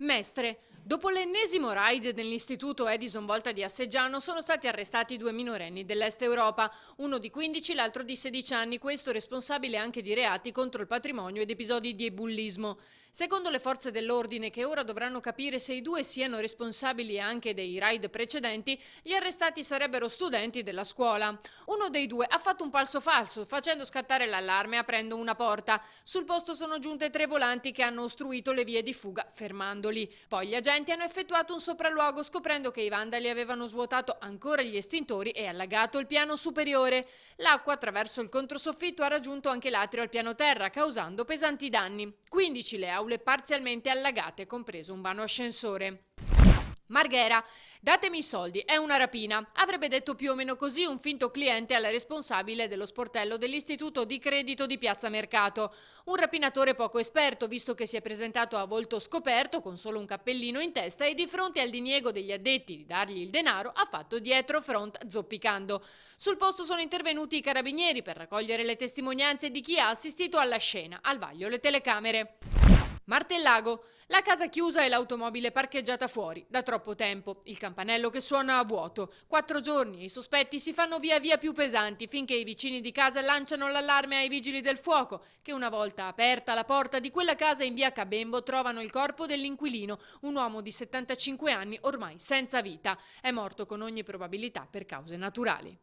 Mestre, dopo l'ennesimo raid dell'istituto Edison Volta di Asseggiano sono stati arrestati due minorenni dell'Est Europa, uno di 15 e l'altro di 16 anni, questo responsabile anche di reati contro il patrimonio ed episodi di bullismo. Secondo le forze dell'ordine, che ora dovranno capire se i due siano responsabili anche dei raid precedenti, gli arrestati sarebbero studenti della scuola. Uno dei due ha fatto un passo falso, facendo scattare l'allarme aprendo una porta. Sul posto sono giunte tre volanti che hanno ostruito le vie di fuga, fermandoli. Poi gli agenti hanno effettuato un sopralluogo scoprendo che i vandali avevano svuotato ancora gli estintori e allagato il piano superiore. L'acqua attraverso il controsoffitto ha raggiunto anche l'atrio al piano terra, causando pesanti danni. 15 le aule parzialmente allagate, compreso un vano ascensore. Marghera, datemi i soldi, è una rapina. Avrebbe detto più o meno così un finto cliente alla responsabile dello sportello dell'istituto di credito di Piazza Mercato. Un rapinatore poco esperto, visto che si è presentato a volto scoperto con solo un cappellino in testa e di fronte al diniego degli addetti di dargli il denaro ha fatto dietro front zoppicando. Sul posto sono intervenuti i carabinieri per raccogliere le testimonianze di chi ha assistito alla scena, al vaglio le telecamere. Martellago, la casa chiusa e l'automobile parcheggiata fuori da troppo tempo, il campanello che suona a vuoto. 4 giorni e i sospetti si fanno via via più pesanti finché i vicini di casa lanciano l'allarme ai vigili del fuoco, che una volta aperta la porta di quella casa in via Cabembo trovano il corpo dell'inquilino, un uomo di 75 anni ormai senza vita. È morto con ogni probabilità per cause naturali.